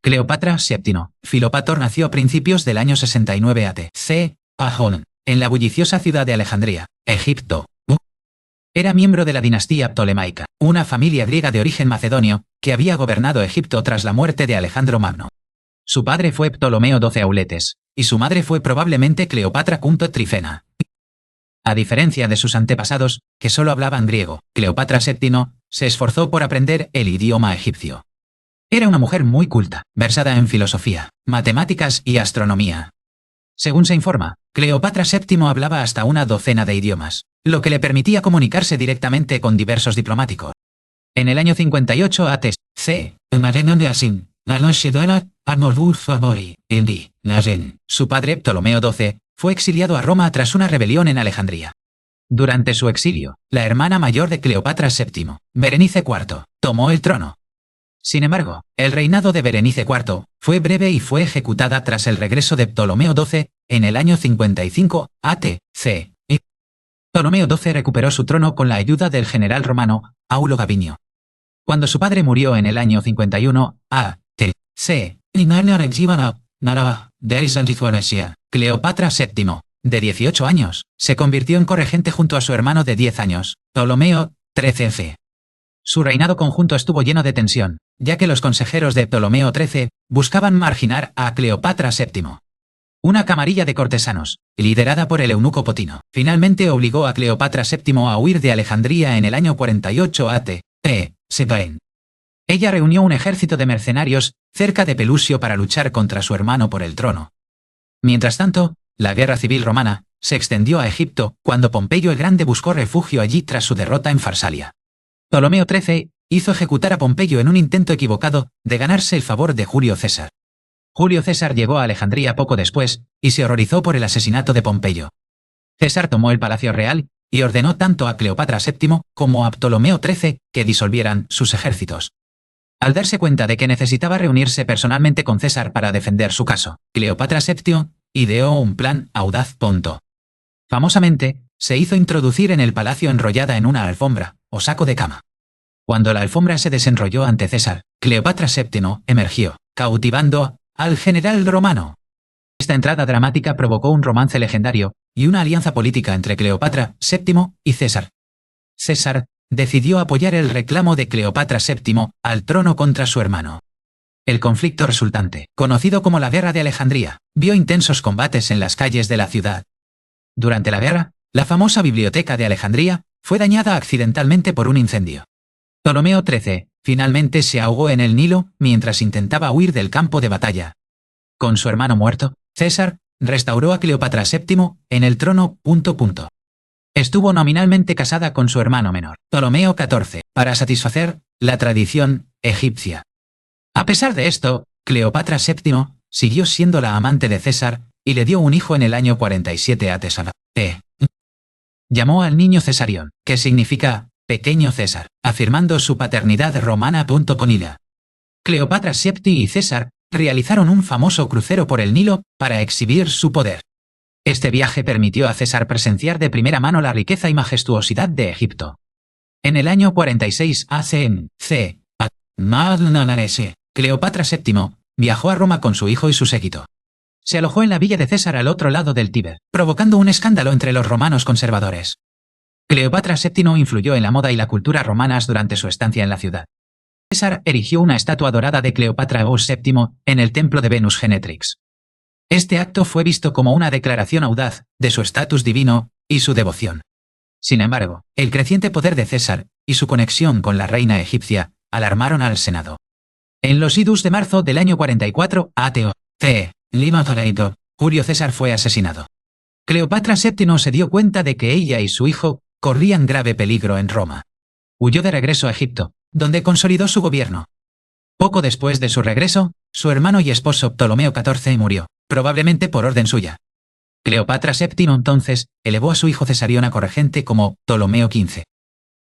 Cleopatra VII. Filopator nació a principios del año 69 a.C. en la bulliciosa ciudad de Alejandría, Egipto. Era miembro de la dinastía ptolemaica, una familia griega de origen macedonio, que había gobernado Egipto tras la muerte de Alejandro Magno. Su padre fue Ptolomeo XII Auletes, y su madre fue probablemente Cleopatra Trifena. A diferencia de sus antepasados, que solo hablaban griego, Cleopatra VII se esforzó por aprender el idioma egipcio. Era una mujer muy culta, versada en filosofía, matemáticas y astronomía. Según se informa, Cleopatra VII hablaba hasta una docena de idiomas, lo que le permitía comunicarse directamente con diversos diplomáticos. En el año 58 a.C., su padre Ptolomeo XII fue exiliado a Roma tras una rebelión en Alejandría. Durante su exilio, la hermana mayor de Cleopatra VII, Berenice IV, tomó el trono. Sin embargo, el reinado de Berenice IV fue breve y fue ejecutada tras el regreso de Ptolomeo XII en el año 55 a.C. Ptolomeo XII recuperó su trono con la ayuda del general romano Aulo Gabinio. Cuando su padre murió en el año 51 a.C., Cleopatra VII, de 18 años, se convirtió en corregente junto a su hermano de 10 años, Ptolomeo XIII. Su reinado conjunto estuvo lleno de tensión, ya que los consejeros de Ptolomeo XIII buscaban marginar a Cleopatra VII. Una camarilla de cortesanos, liderada por el eunuco Potino, finalmente obligó a Cleopatra VII a huir de Alejandría en el año 48 a.C. Ella reunió un ejército de mercenarios cerca de Pelusio para luchar contra su hermano por el trono. Mientras tanto, la guerra civil romana se extendió a Egipto cuando Pompeyo el Grande buscó refugio allí tras su derrota en Farsalia. Ptolomeo XIII hizo ejecutar a Pompeyo en un intento equivocado de ganarse el favor de Julio César. Julio César llegó a Alejandría poco después y se horrorizó por el asesinato de Pompeyo. César tomó el palacio real y ordenó tanto a Cleopatra VII como a Ptolomeo XIII que disolvieran sus ejércitos. Al darse cuenta de que necesitaba reunirse personalmente con César para defender su caso, Cleopatra VII ideó un plan audaz. Famosamente, se hizo introducir en el palacio enrollada en una alfombra o saco de cama. Cuando la alfombra se desenrolló ante César, Cleopatra VII emergió, cautivando al general romano. Esta entrada dramática provocó un romance legendario y una alianza política entre Cleopatra VII y César. César decidió apoyar el reclamo de Cleopatra VII al trono contra su hermano. El conflicto resultante, conocido como la Guerra de Alejandría, vio intensos combates en las calles de la ciudad. Durante la guerra, la famosa biblioteca de Alejandría fue dañada accidentalmente por un incendio. Ptolomeo XIII finalmente se ahogó en el Nilo mientras intentaba huir del campo de batalla. Con su hermano muerto, César restauró a Cleopatra VII en el trono. Estuvo nominalmente casada con su hermano menor, Ptolomeo XIV, para satisfacer la tradición egipcia. A pesar de esto, Cleopatra VII siguió siendo la amante de César y le dio un hijo en el año 47 a.C. Llamó al niño Cesarión, que significa pequeño César, afirmando su paternidad romana. Con ella, Cleopatra VII y César realizaron un famoso crucero por el Nilo para exhibir su poder. Este viaje permitió a César presenciar de primera mano la riqueza y majestuosidad de Egipto. En el año 46 a.C., Cleopatra VII viajó a Roma con su hijo y su séquito. Se alojó en la villa de César al otro lado del Tíber, provocando un escándalo entre los romanos conservadores. Cleopatra VII influyó en la moda y la cultura romanas durante su estancia en la ciudad. César erigió una estatua dorada de Cleopatra VII en el templo de Venus Genetrix. Este acto fue visto como una declaración audaz de su estatus divino y su devoción. Sin embargo, el creciente poder de César y su conexión con la reina egipcia alarmaron al Senado. En los idus de marzo del año 44 a.C., Julio César fue asesinado. Cleopatra VII se dio cuenta de que ella y su hijo corrían grave peligro en Roma. Huyó de regreso a Egipto, donde consolidó su gobierno. Poco después de su regreso, su hermano y esposo Ptolomeo XIV murió, probablemente por orden suya. Cleopatra VII entonces elevó a su hijo Cesarión a corregente como Ptolomeo XV.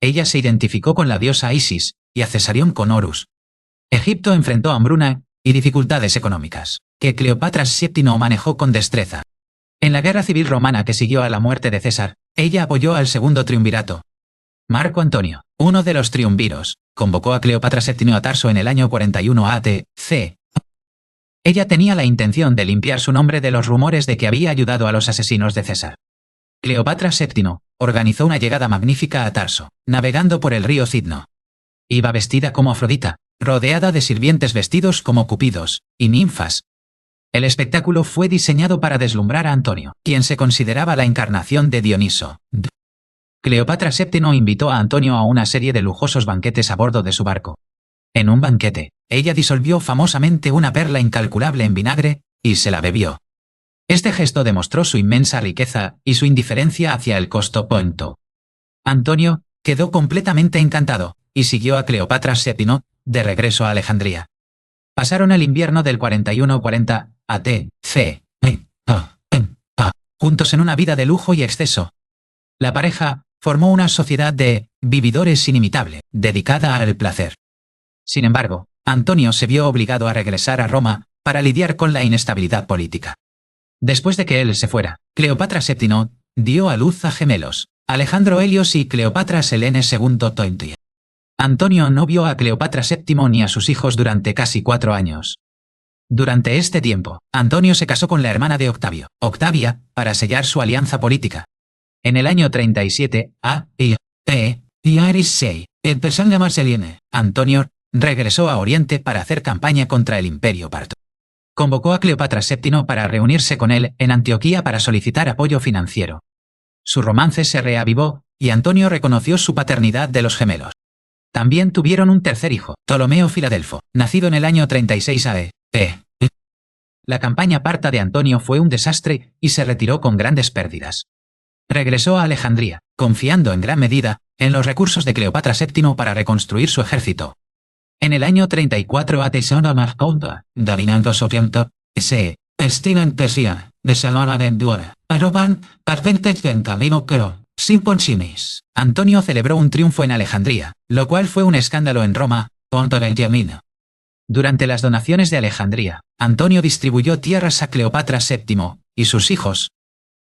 Ella se identificó con la diosa Isis y a Cesarión con Horus. Egipto enfrentó hambruna y dificultades económicas, que Cleopatra VII manejó con destreza. En la guerra civil romana que siguió a la muerte de César, ella apoyó al segundo triunvirato. Marco Antonio, uno de los triunviros, convocó a Cleopatra VII a Tarso en el año 41 a.C. Ella tenía la intención de limpiar su nombre de los rumores de que había ayudado a los asesinos de César. Cleopatra VII organizó una llegada magnífica a Tarso, navegando por el río Cidno. Iba vestida como Afrodita, rodeada de sirvientes vestidos como cupidos y ninfas. El espectáculo fue diseñado para deslumbrar a Antonio, quien se consideraba la encarnación de Dioniso. Cleopatra VII invitó a Antonio a una serie de lujosos banquetes a bordo de su barco. En un banquete, ella disolvió famosamente una perla incalculable en vinagre y se la bebió. Este gesto demostró su inmensa riqueza y su indiferencia hacia el costo punto. Antonio quedó completamente encantado y siguió a Cleopatra VII de regreso a Alejandría. Pasaron el invierno del 41-40 a.C. juntos en una vida de lujo y exceso. La pareja formó una sociedad de vividores inimitable, dedicada al placer. Sin embargo, Antonio se vio obligado a regresar a Roma para lidiar con la inestabilidad política. Después de que él se fuera, Cleopatra VII dio a luz a gemelos, Alejandro Helios y Cleopatra Selene II Tonti. Antonio no vio a Cleopatra VII ni a sus hijos durante casi 4 años. Durante este tiempo, Antonio se casó con la hermana de Octavio, Octavia, para sellar su alianza política. En el año 37 a.C., Antonio regresó a Oriente para hacer campaña contra el Imperio Parto. Convocó a Cleopatra VII para reunirse con él en Antioquía para solicitar apoyo financiero. Su romance se reavivó y Antonio reconoció su paternidad de los gemelos. También tuvieron un tercer hijo, Ptolomeo Filadelfo, nacido en el año 36 a.C. La campaña parta de Antonio fue un desastre y se retiró con grandes pérdidas. Regresó a Alejandría, confiando en gran medida en los recursos de Cleopatra VII para reconstruir su ejército. En el año 34 a.C. dominando Sotiento, se estilan Tesia, de Salona de Endura, Aroban, Carpentes de Camino Quero, Simponsinis. Antonio celebró un triunfo en Alejandría, lo cual fue un escándalo en Roma, contra el Yamino. Durante las donaciones de Alejandría, Antonio distribuyó tierras a Cleopatra VII y sus hijos.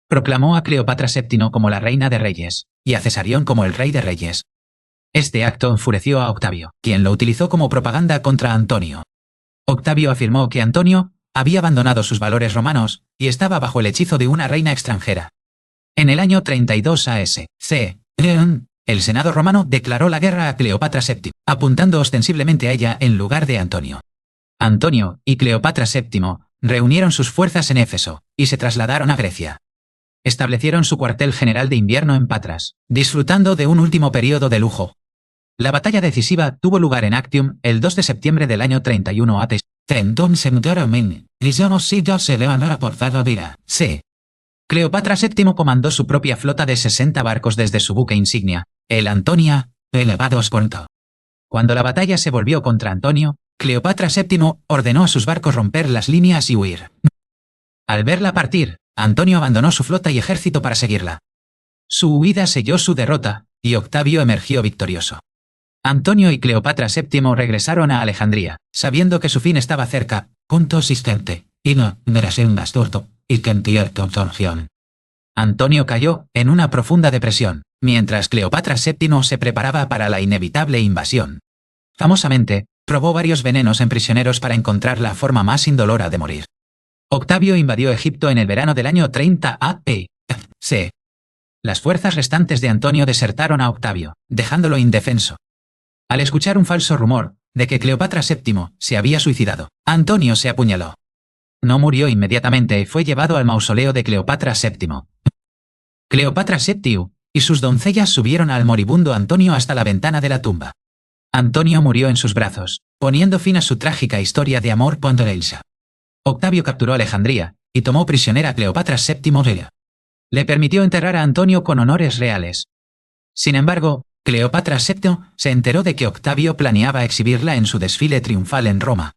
Proclamó a Cleopatra VII como la reina de reyes, y a Cesarión como el rey de reyes. Este acto enfureció a Octavio, quien lo utilizó como propaganda contra Antonio. Octavio afirmó que Antonio había abandonado sus valores romanos y estaba bajo el hechizo de una reina extranjera. En el año 32 a.C., el Senado romano declaró la guerra a Cleopatra VII, apuntando ostensiblemente a ella en lugar de Antonio. Antonio y Cleopatra VII reunieron sus fuerzas en Éfeso y se trasladaron a Grecia. Establecieron su cuartel general de invierno en Patras, disfrutando de un último periodo de lujo. La batalla decisiva tuvo lugar en Actium el 2 de septiembre del año 31 a.C. C. Cleopatra VII comandó su propia flota de 60 barcos desde su buque insignia, el Antonia, elevados pronto. Cuando la batalla se volvió contra Antonio, Cleopatra VII ordenó a sus barcos romper las líneas y huir. Al verla partir, Antonio abandonó su flota y ejército para seguirla. Su huida selló su derrota, y Octavio emergió victorioso. Antonio y Cleopatra VII regresaron a Alejandría, sabiendo que su fin estaba cerca, consistente, y no torto, y torsión. Antonio cayó en una profunda depresión, mientras Cleopatra VII se preparaba para la inevitable invasión. Famosamente, probó varios venenos en prisioneros para encontrar la forma más indolora de morir. Octavio invadió Egipto en el verano del año 30 a.C. Las fuerzas restantes de Antonio desertaron a Octavio, dejándolo indefenso. Al escuchar un falso rumor de que Cleopatra VII se había suicidado, Antonio se apuñaló. No murió inmediatamente y fue llevado al mausoleo de Cleopatra VII. Cleopatra VII y sus doncellas subieron al moribundo Antonio hasta la ventana de la tumba. Antonio murió en sus brazos, poniendo fin a su trágica historia de amor ponderosa. Octavio capturó Alejandría y tomó prisionera a Cleopatra VII. Le permitió enterrar a Antonio con honores reales. Sin embargo, Cleopatra VII se enteró de que Octavio planeaba exhibirla en su desfile triunfal en Roma.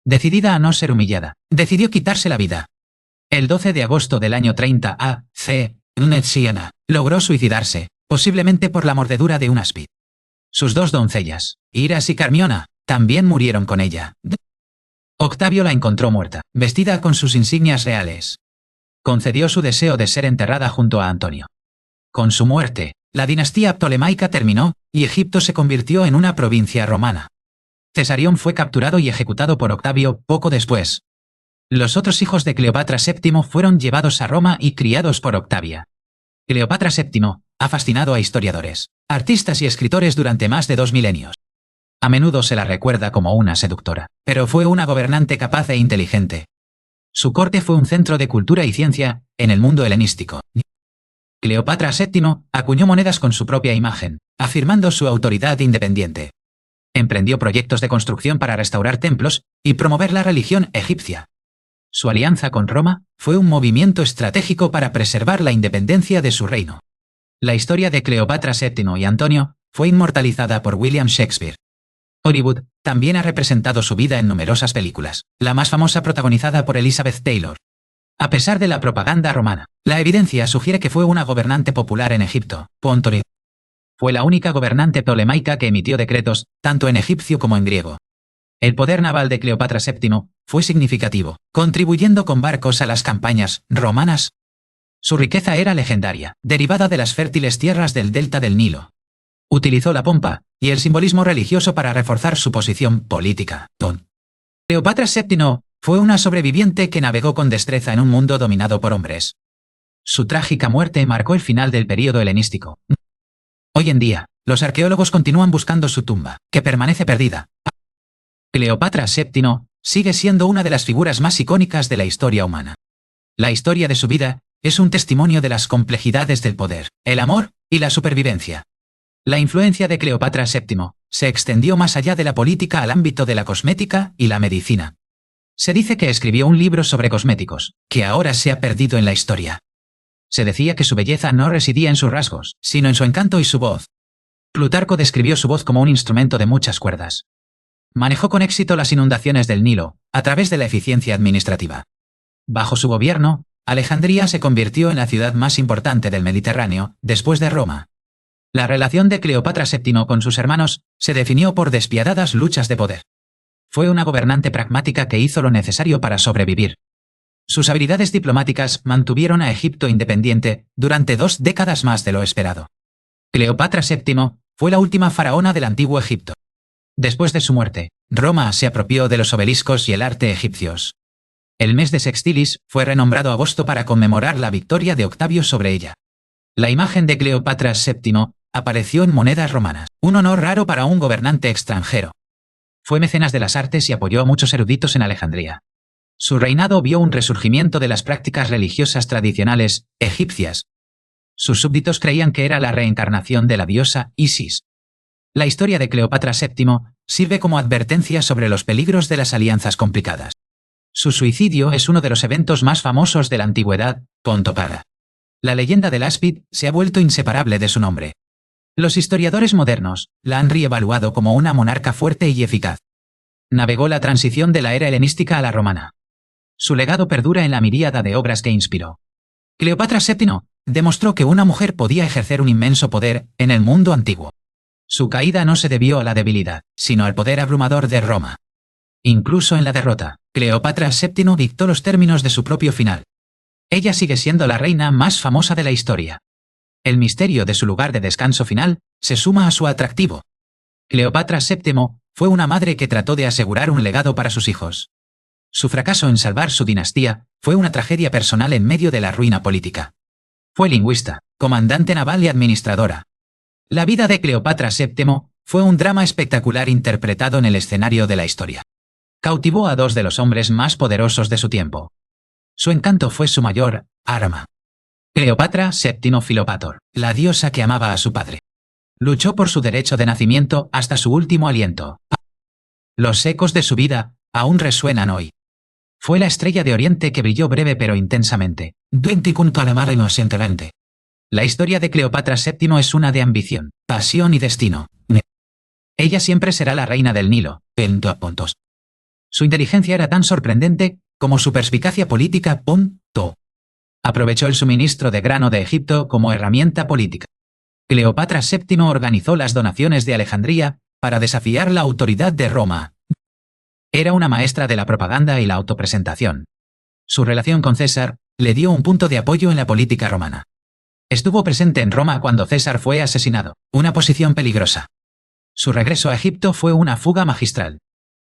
Decidida a no ser humillada, decidió quitarse la vida. El 12 de agosto del año 30 a.C., Siena logró suicidarse, posiblemente por la mordedura de un áspid. Sus 2 doncellas, Iras y Carmiona, también murieron con ella. Octavio la encontró muerta, vestida con sus insignias reales. Concedió su deseo de ser enterrada junto a Antonio. Con su muerte, la dinastía ptolemaica terminó, y Egipto se convirtió en una provincia romana. Cesarión fue capturado y ejecutado por Octavio poco después. Los otros hijos de Cleopatra VII fueron llevados a Roma y criados por Octavia. Cleopatra VII ha fascinado a historiadores, artistas y escritores durante más de 2 milenios. A menudo se la recuerda como una seductora, pero fue una gobernante capaz e inteligente. Su corte fue un centro de cultura y ciencia en el mundo helenístico. Cleopatra VII acuñó monedas con su propia imagen, afirmando su autoridad independiente. Emprendió proyectos de construcción para restaurar templos y promover la religión egipcia. Su alianza con Roma fue un movimiento estratégico para preservar la independencia de su reino. La historia de Cleopatra VII y Antonio fue inmortalizada por William Shakespeare. Hollywood también ha representado su vida en numerosas películas, la más famosa protagonizada por Elizabeth Taylor. A pesar de la propaganda romana, la evidencia sugiere que fue una gobernante popular en Egipto. Fue la única gobernante ptolemaica que emitió decretos, tanto en egipcio como en griego. El poder naval de Cleopatra VII fue significativo, contribuyendo con barcos a las campañas romanas. Su riqueza era legendaria, derivada de las fértiles tierras del delta del Nilo. Utilizó la pompa y el simbolismo religioso para reforzar su posición política. Cleopatra VII fue una sobreviviente que navegó con destreza en un mundo dominado por hombres. Su trágica muerte marcó el final del período helenístico. Hoy en día, los arqueólogos continúan buscando su tumba, que permanece perdida. Cleopatra VII sigue siendo una de las figuras más icónicas de la historia humana. La historia de su vida es un testimonio de las complejidades del poder, el amor y la supervivencia. La influencia de Cleopatra VII se extendió más allá de la política al ámbito de la cosmética y la medicina. Se dice que escribió un libro sobre cosméticos, que ahora se ha perdido en la historia. Se decía que su belleza no residía en sus rasgos, sino en su encanto y su voz. Plutarco describió su voz como un instrumento de muchas cuerdas. Manejó con éxito las inundaciones del Nilo, a través de la eficiencia administrativa. Bajo su gobierno, Alejandría se convirtió en la ciudad más importante del Mediterráneo, después de Roma. La relación de Cleopatra VII con sus hermanos se definió por despiadadas luchas de poder. Fue una gobernante pragmática que hizo lo necesario para sobrevivir. Sus habilidades diplomáticas mantuvieron a Egipto independiente durante 2 décadas más de lo esperado. Cleopatra VII fue la última faraona del antiguo Egipto. Después de su muerte, Roma se apropió de los obeliscos y el arte egipcios. El mes de Sextilis fue renombrado agosto para conmemorar la victoria de Octavio sobre ella. La imagen de Cleopatra VII apareció en monedas romanas, un honor raro para un gobernante extranjero. Fue mecenas de las artes y apoyó a muchos eruditos en Alejandría. Su reinado vio un resurgimiento de las prácticas religiosas tradicionales egipcias. Sus súbditos creían que era la reencarnación de la diosa Isis. La historia de Cleopatra VII sirve como advertencia sobre los peligros de las alianzas complicadas. Su suicidio es uno de los eventos más famosos de la antigüedad. La leyenda del áspid se ha vuelto inseparable de su nombre. Los historiadores modernos la han reevaluado como una monarca fuerte y eficaz. Navegó la transición de la era helenística a la romana. Su legado perdura en la miríada de obras que inspiró. Cleopatra VII demostró que una mujer podía ejercer un inmenso poder en el mundo antiguo. Su caída no se debió a la debilidad, sino al poder abrumador de Roma. Incluso en la derrota, Cleopatra VII dictó los términos de su propio final. Ella sigue siendo la reina más famosa de la historia. El misterio de su lugar de descanso final se suma a su atractivo. Cleopatra VII fue una madre que trató de asegurar un legado para sus hijos. Su fracaso en salvar su dinastía fue una tragedia personal en medio de la ruina política. Fue lingüista, comandante naval y administradora. La vida de Cleopatra VII fue un drama espectacular interpretado en el escenario de la historia. Cautivó a 2 de los hombres más poderosos de su tiempo. Su encanto fue su mayor arma. Cleopatra VII Filopator, la diosa que amaba a su padre. Luchó por su derecho de nacimiento hasta su último aliento. Los ecos de su vida aún resuenan hoy. Fue la estrella de Oriente que brilló breve pero intensamente. La historia de Cleopatra VII es una de ambición, pasión y destino. Ella siempre será la reina del Nilo. Su inteligencia era tan sorprendente como su perspicacia política. Aprovechó el suministro de grano de Egipto como herramienta política. Cleopatra VII organizó las donaciones de Alejandría para desafiar la autoridad de Roma. Era una maestra de la propaganda y la autopresentación. Su relación con César le dio un punto de apoyo en la política romana. Estuvo presente en Roma cuando César fue asesinado, una posición peligrosa. Su regreso a Egipto fue una fuga magistral.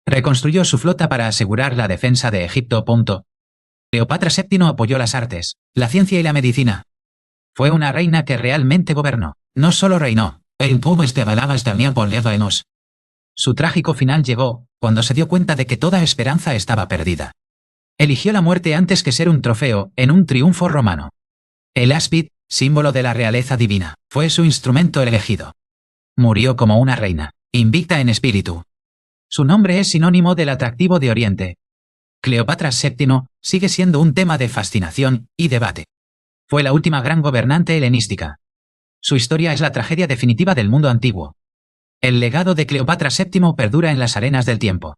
Reconstruyó su flota para asegurar la defensa de Egipto. Cleopatra VII apoyó las artes, la ciencia y la medicina. Fue una reina que realmente gobernó. No solo reinó. El pueblo balabas también por levanos. Su trágico final llegó, cuando se dio cuenta de que toda esperanza estaba perdida. Eligió la muerte antes que ser un trofeo, en un triunfo romano. El áspid, símbolo de la realeza divina, fue su instrumento elegido. Murió como una reina, invicta en espíritu. Su nombre es sinónimo del atractivo de Oriente. Cleopatra VII sigue siendo un tema de fascinación y debate. Fue la última gran gobernante helenística. Su historia es la tragedia definitiva del mundo antiguo. El legado de Cleopatra VII perdura en las arenas del tiempo.